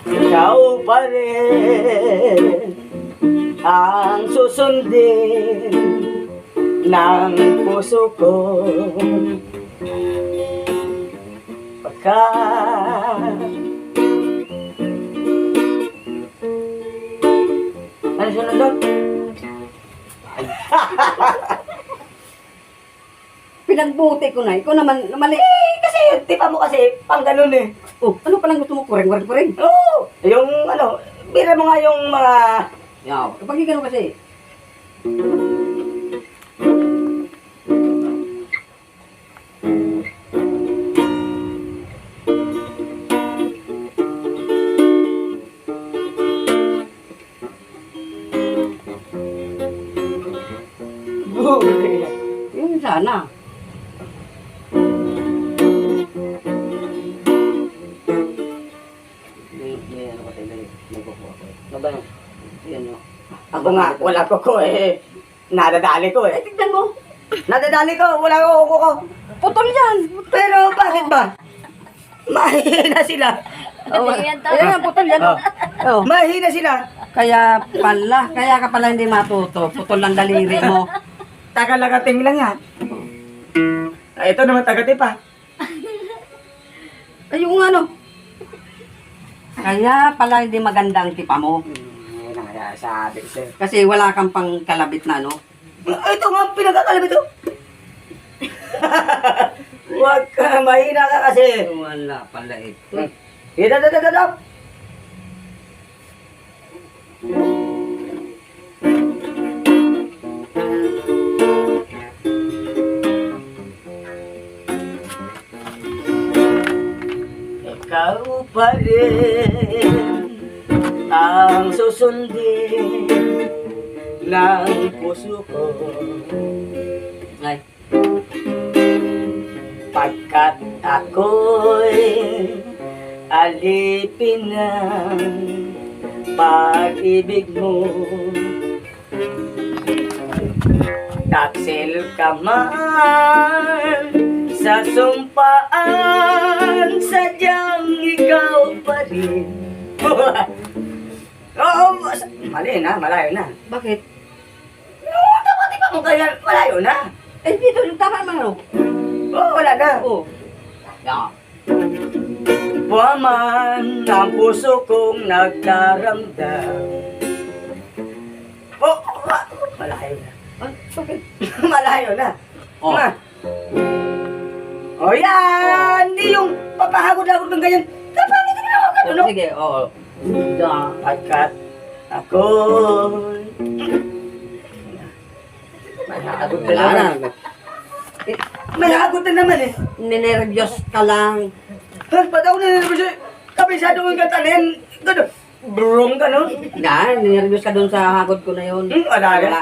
ikaw pa rin ang susundin ng puso ko. Pagka ano sunod doon? Pinagbuti ko na. Ikaw naman, mali. Kasi tipa mo kasi pang ganun eh. Oh, ano palang gusto mo? Kureng. Oo, yung ano, bira mo nga yung mga Yaw. Kapag gano'n kasi. Yun sana. may ano ka tayo, nagkukuha ko. Ano ba yun? Yan o. Ako nga, wala ko ko eh. Nadadali ko eh. Tignan mo. Nadadali ko, wala ko ko. Putol yan. Pero bakit ba? Mahina sila. Oh, ayan, putol yan. Oh. Mahina sila. Kaya ka pala hindi matuto. Putol ng daliri mo. Tagalagating lang yan. Ah, ito naman tagati pa. Ay, yung ano. Kaya pala hindi maganda ang tipa mo. Ay, nakasabi ko sa'yo. Kasi wala kang pang kalabit na, no? Ito nga, pinagkakalabit ito. Huwag ka, mahina ka kasi. Wala pala ito. Ito. Ikaw pa rin ang susundin ng puso ko. Ay, Pagkat ako'y alipin ng pag-ibig mo. Taksil ka man sa sumpaan, sadyang ikaw pa rin. Oo, mali na, malayo na. bakit? Oo, dapat di pa mo kaya malayo na. Eh, dito, yung tama naman, ano? Oo, wala na. Oo. Yeah. Paman ang puso kong nagdaramdam. Oh, malayo na. Ah, bakit? Malayo na. Oh. Ma. Oh, yan! Hindi yung papahagod-hagod ng ganyan. Dapat hindi na ako ganun, no? Sige, oo. Yeah. Pagkat ako... Mahagod na Wala naman. na. Mahagod na naman eh. Ninervyos ka lang. Ha? Ba't ako nangyayari siya? Kabisado ko yung kanta na yan. Gano'n. Brong gano'n. Ninervyos ka doon sa hagod ko na yun. Wala na.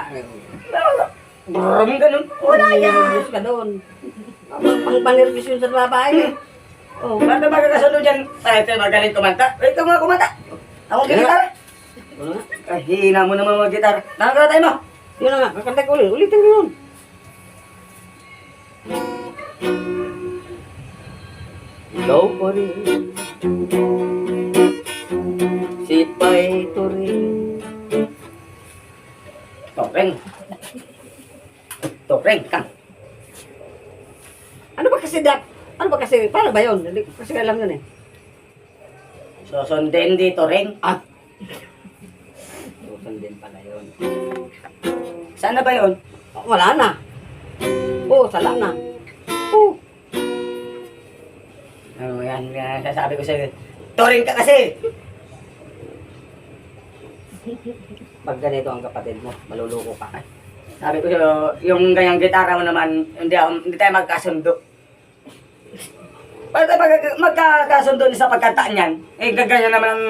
Brong gano'n. Wala yan. Ninervyos ka doon. Ang panervyos yun sa babae. Oh. Ba't na magkakasunod dyan? Ay, ito magaling kumanta. Ay, ito mga kumanta. Ako Yeah. gitar. Wala nga. Ay, hina mo naman mga gitar. Nakakala tayo mo. Yun na nga, kakanta ko ulit. Ulitin ko yun. Ikaw pa rin. Sipay to rin. Topreng. Topreng, kang. Ano ba kasi paano ba yun? Hindi ko kasi alam yun eh. Susundin dito rin. Ah! Susan din pala yun. Saan na ba yun? Oh, wala na. Oo, sala na. Oo. Oh, yan, sasabi ko sa'yo. Toring ka kasi. Pag ganito ang kapatid mo, maluluko ka. Sabi ko sa'yo, yung ganyang gitara mo naman, hindi tayo magkasundo. Paano tayo magkakasundo sa pagkantaan yan? Eh, ganyan naman ang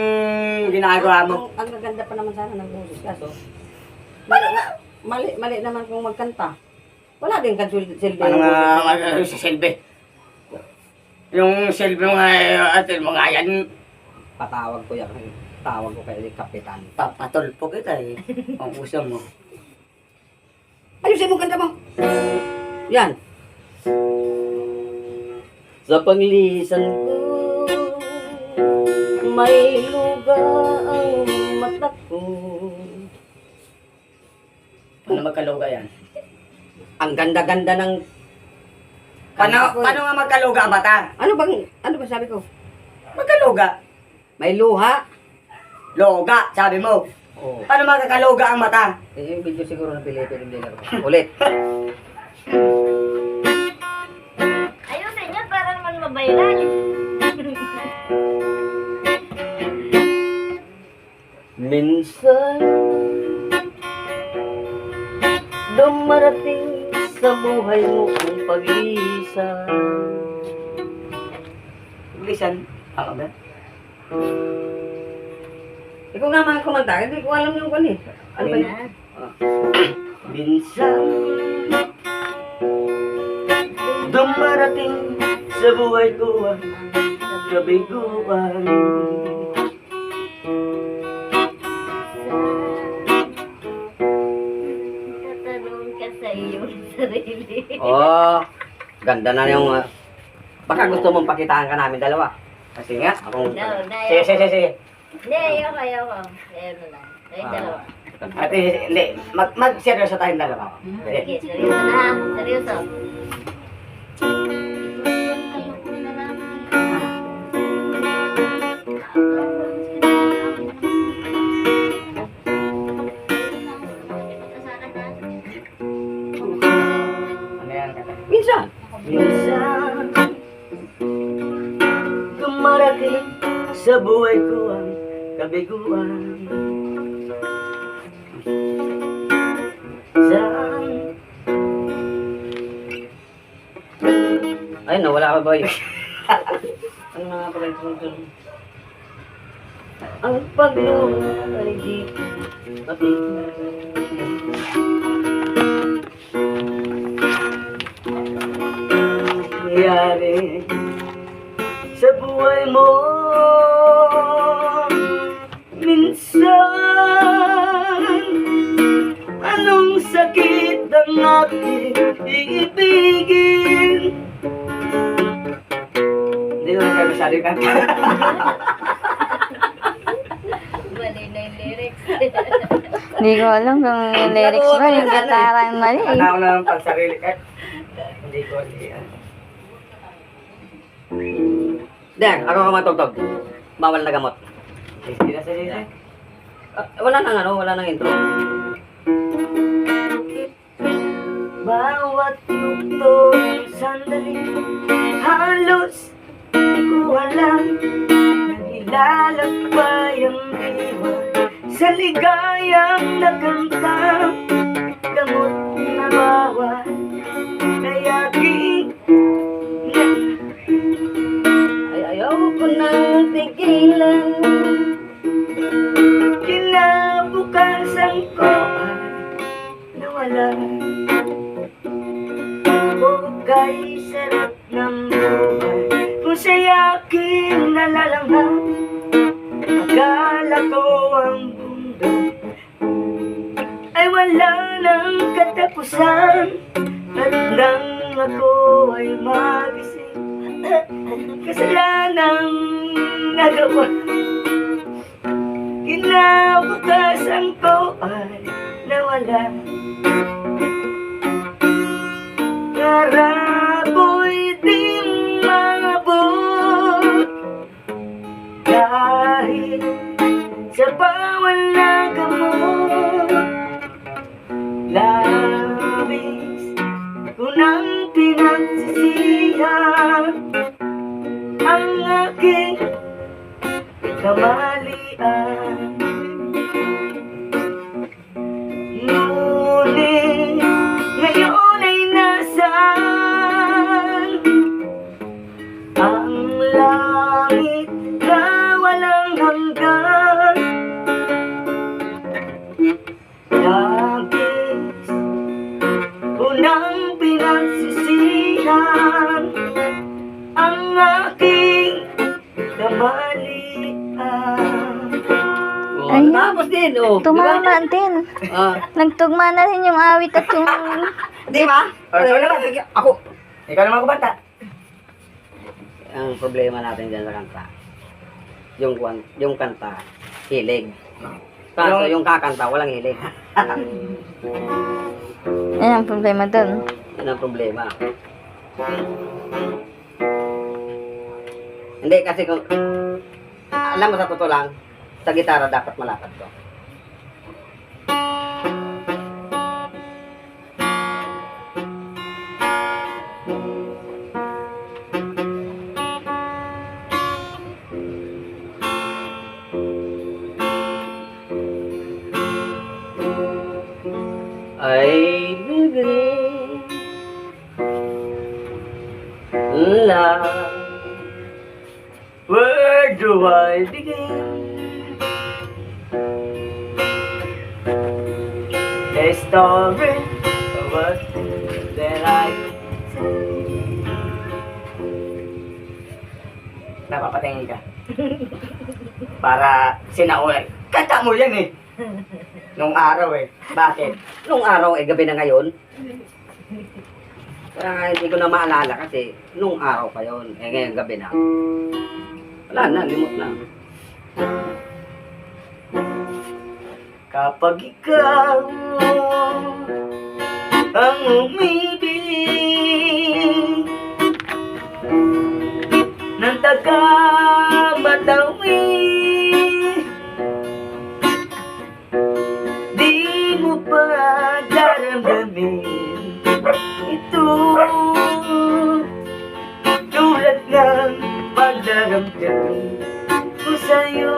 ginagawa mo. Ang maganda pa naman sana ng boses kaso. Paano nga? Mali naman kung magkanta. Wala din kang silbi. Paano nga si Silvi? Yung Silvi mo nga, atin mo nga yan, Patawag ko yan. Tawag ko kay Kapitan. papatulpo kita eh. Ang uso mo. Ayusin mo kanta mo. Yan. Sa paglisan ko, may luga ang mata ko. Paano magkaluga yan? Ang ganda-ganda ng... Paano nga magkaluga ang mata? Ano ba sabi ko? Magkaluga. May luha. Loga, sabi mo. Oh. Paano magkakaluga ang mata? Yung video siguro na Pilipino din ako. Ulit. Ayusin niyo para naman mabayaran. Minsan dumarating sa buhay mo ang pag-iisa. Bilisan. Ako ba? Ikaw nga mga kumanta, hindi ko alam yung kani. Ano ba yun? Minsan dumarating sa buhay ko ang kabiguan. Tatanong ka sa iyong sarili. Oh, ganda na yung... baka gusto mong pakitaan ka namin dalawa. Kasi nga, akong... No, Sige. Hindi, ayoko. Ayun na lang. Ayun dalawa. Ate, hindi. Mag-seryoso tayong dalawa. Sige, seryoso na ha. Seryoso. Ano yan, kata? Minsan. Minsan dumarating sa buhay ko ang kabiguan. Saan? Ay, nawala ka boy. Ano na nga pala yung sunod? Ang pagluha ay di pati. Nangyari sa buhay mo minsan. Anong sakit ang aking iibigin? Hindi naman kayo masyado yung kanta. Mali na yung lyrics. Hindi ko alam kung yung lyrics ba, yung gitara yung mali. Ano ako na ng pagsarili ka? Hindi ko yan. Dek, ako ka matugtog. Bawal na gamot. Sige. Wala nang intro. Bawat yugtong sandali, halos di ko alam. Nagilalakbay ang diwa sa ligayang nakanta. Gamot na bawat kayakik. Ay, ayaw ko nang tigilan. Kinabukasan ko ay nawala. Bukay sarap ng buhay kung siya'y aking nalalanghap. Akala ko ang mundo ay wala ng katapusan. At nang ako ay magising, kasalanang nagawa. Kinabukasan ko ay nawala. Karaboy di maabot dahil sa bawal na gamot. Labis ko nang pinagsisihan ang aking kamalian. Ngunit ngayon ay nasaan ang langit na walang hanggan. Labis ko nang pinagsisihan ang aking kamalian. Ayun. Tapos din, oh. Tumama din. Ah, Nagtugma na rin yung awit at yung... di ba? Ako. Ikaw naman kumanta. Ang problema natin dyan sa kanta. yung kanta, hilig. Kaso yung kakanta, walang hilig. Yan ang problema doon. Yan ang problema. Hindi, kasi kung, alam mo sa totoo lang, sa gitara dapat malapad ko. I believe in love. Where do I begin? A story of what that I Napapatingin ka. Para sinaulan. Kanta mo yan eh. Nung araw eh. Bakit? Nung araw ay gabi na ngayon. Kaya nga hindi ko na maalala kasi nung araw pa yon, eh ngayon gabi na. Wala na, limot na. Kapag ikaw ang umibig ng taga-matawi, di mo pa daramdamin ito tulad ng pagdaramdam ko sa'yo.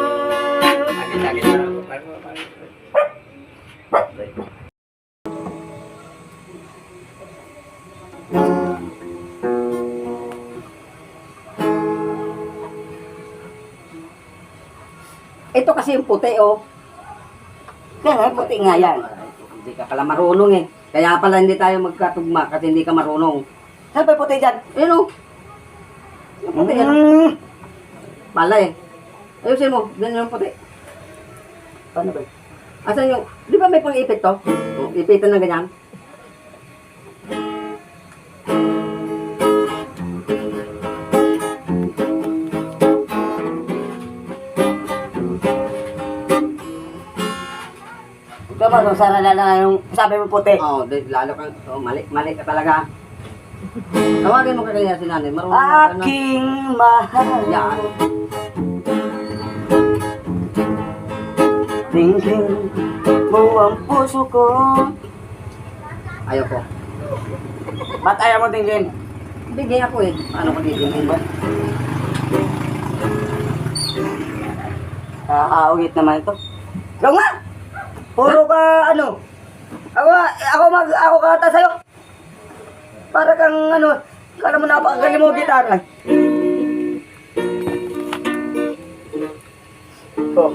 Ito kasi yung puti oh. Kaya nga, puti nga yan. Hindi ka pala marunong eh. Kaya pala hindi tayo magkatugma kasi hindi ka marunong. Saan ba yung puti dyan? Ayun oh. Yung puti yan. Pala eh. Ayusin mo, ganyan yung puti. Paano ba? Asan yung, di ba may pang-ipit to? Oh, ipitan na ganyan. Tama, so sana na yung sabi mo puti. Oo, lalo ka, mali ka talaga. Tawagin mo ka kaya si nanay, marunong ka na. Aking mahal. Yan. Tingin mo ang puso ko. Ayoko. Ba't ayaw mo tingin? Bigay ako eh. Ano ko titingin ba? Nakakaugit naman ito. Ikaw nga! Puro ka ano? Ako kata sa'yo. Para kang ano, kala mo napakagaling mo gitara. Oh,